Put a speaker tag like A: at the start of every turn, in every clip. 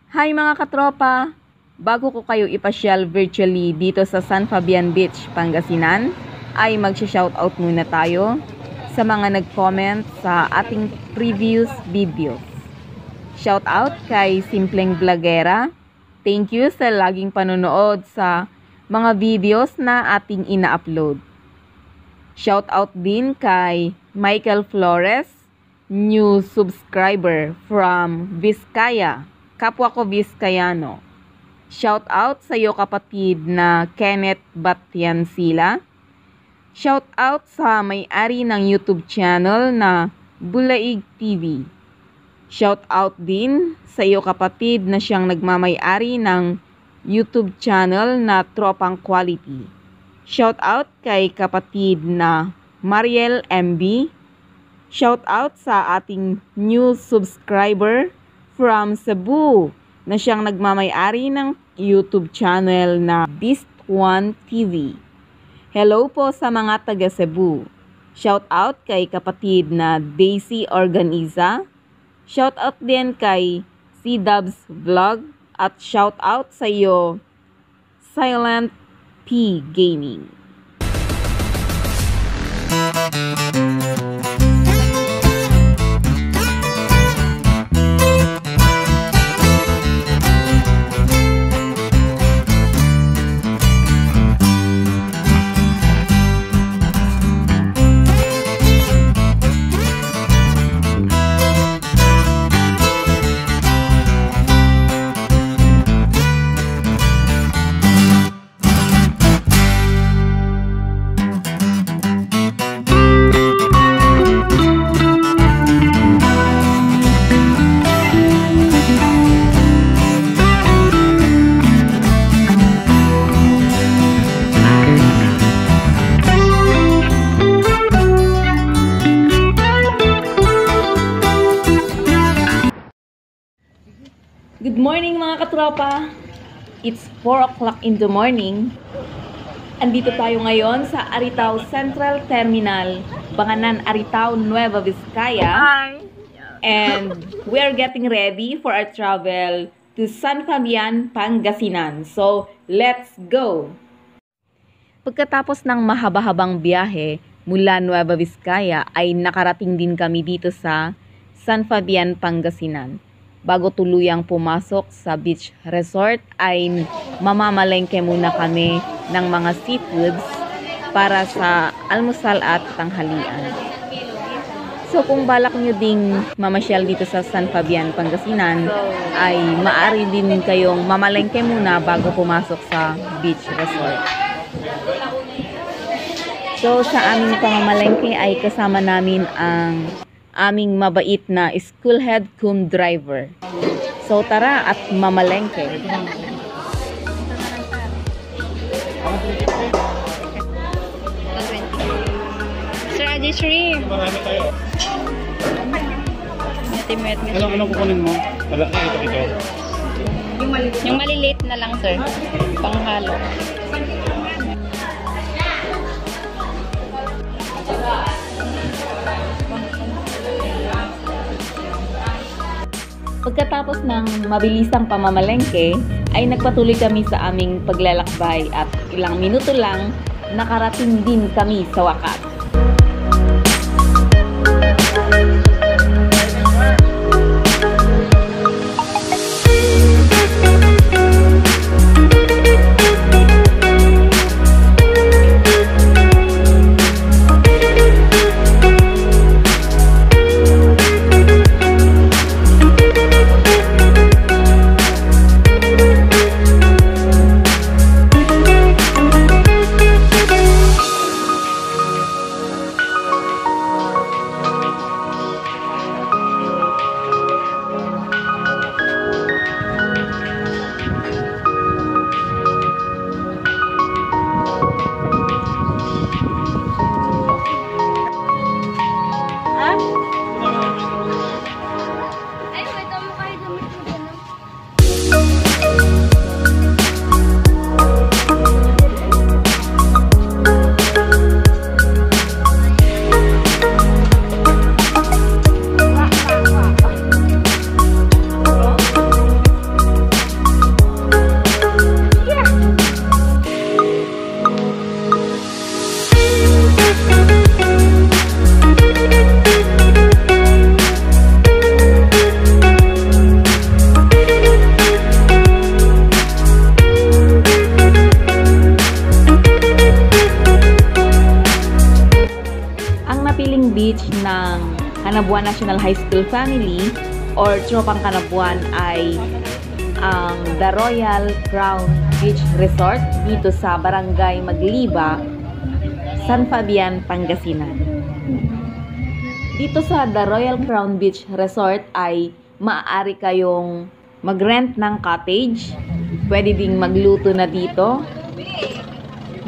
A: Hi mga katropa! Bago ko kayo ipasyal virtually dito sa San Fabian Beach, Pangasinan, ay magsha-shoutout muna tayo sa mga nag-comment sa ating previous videos. Shoutout kay Simpleng Vlogera. Thank you sa laging panonood sa mga videos na ating ina-upload. Shoutout din kay Michael Flores, new subscriber from Vizcaya. Kapwa ko Vizcayano. Shout out sa iyo kapatid na Kenneth Batyansila. Shout out sa may-ari ng YouTube channel na Bulaig TV. Shout out din sa iyo kapatid na siyang nagmamay-ari ng YouTube channel na Tropang Quality. Shout out kay kapatid na Mariel MB. Shout out sa ating new subscriber from Cebu na siyang nagmamay-ari ng YouTube channel na Beast One TV. Hello po sa mga taga Cebu. Shout out kay kapatid na Daisy Organiza. Shout out din kay C-Dubs Vlog at shout out sa iyo Silent P Gaming. Good morning mga katropa! It's 4 o'clock in the morning. Andito tayo ngayon sa Aritao Central Terminal, Banganan, Aritao, Nueva Vizcaya.
B: Hi!
A: And we are getting ready for our travel to San Fabian, Pangasinan. So, let's go! Pagkatapos ng mahaba-habang biyahe mula Nueva Vizcaya ay nakarating din kami dito sa San Fabian, Pangasinan. Bago tuluyang pumasok sa beach resort ay mamamalengke muna kami ng mga seafoods para sa almusal at tanghalian. So kung balak nyo ding mamasyal dito sa San Fabian, Pangasinan, ay maaari din kayong mamalengke muna bago pumasok sa beach resort. So sa aming pamamalengke ay kasama namin ang aming mabait na school head cum driver. So tara at mamalengke.
B: Sir Adi Shrimp.
C: Marami tayo. Anong kukunin mo? Wala, ito.
B: Yung maliliit na lang, sir. Panghalo.
A: Pagkatapos ng mabilisang pamamalengke, ay nagpatuloy kami sa aming paglalakbay at ilang minuto lang nakarating din kami sa wakas. ng Kanabuan National High School family or Tropang Kanabuan ay ang The Royal Crown Beach Resort dito sa Barangay Magliba, San Fabian, Pangasinan. Dito sa The Royal Crown Beach Resort ay maaari kayong mag-rent ng cottage. Pwede ding magluto na dito.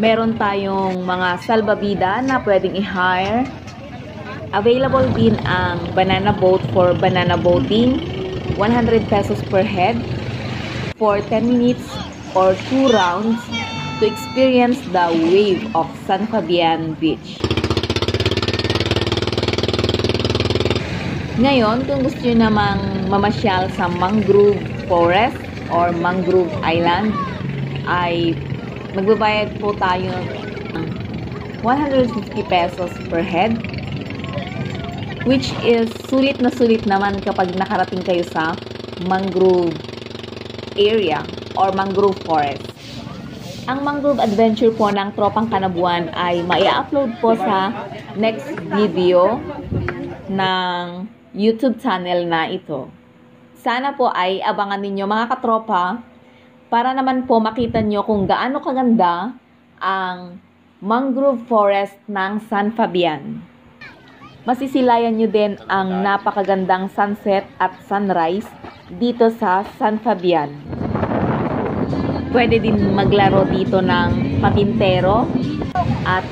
A: Meron tayong mga salbabida na pwedeng i-hire. Available din ang banana boat for banana boating, 100 pesos per head for 10 minutes or 2 rounds to experience the wave of San Fabian Beach. Ngayon, kung gusto nyo namang mamasyal sa mangrove forest or mangrove island, ay magbabayad po tayo ng 150 pesos per head, which is sulit na sulit naman kapag nakarating kayo sa mangrove area or mangrove forest. Ang mangrove adventure po ng Tropang Kanabuan ay mai-upload po sa next video ng YouTube channel na ito. Sana po ay abangan ninyo mga katropa para naman po makita nyo kung gaano kaganda ang mangrove forest ng San Fabian. Masisilayan nyo din ang napakagandang sunset at sunrise dito sa San Fabian. Pwede din maglaro dito ng patintero at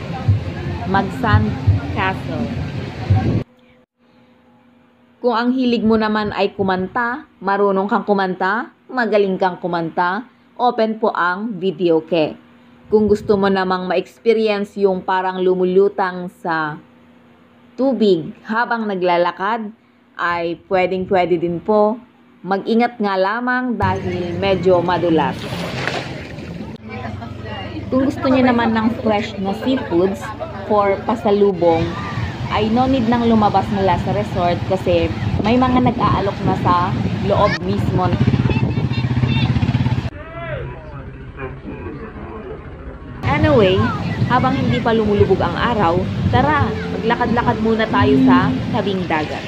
A: mag-sand castle. Kung ang hilig mo naman ay kumanta, marunong kang kumanta, magaling kang kumanta, open po ang videoke. Kung gusto mo namang ma-experience yung parang lumulutang sa tubig habang naglalakad, ay pwedeng-pwede din po. Mag-ingat nga lamang dahil medyo madulas. Kung gusto niyo naman ng fresh na seafoods for pasalubong, ay no need nang lumabas mula sa resort kasi may mga nag-aalok na sa loob mismo. Anyway, habang hindi pa lumulubog ang araw, tara, maglakad-lakad muna tayo sa tabing dagat.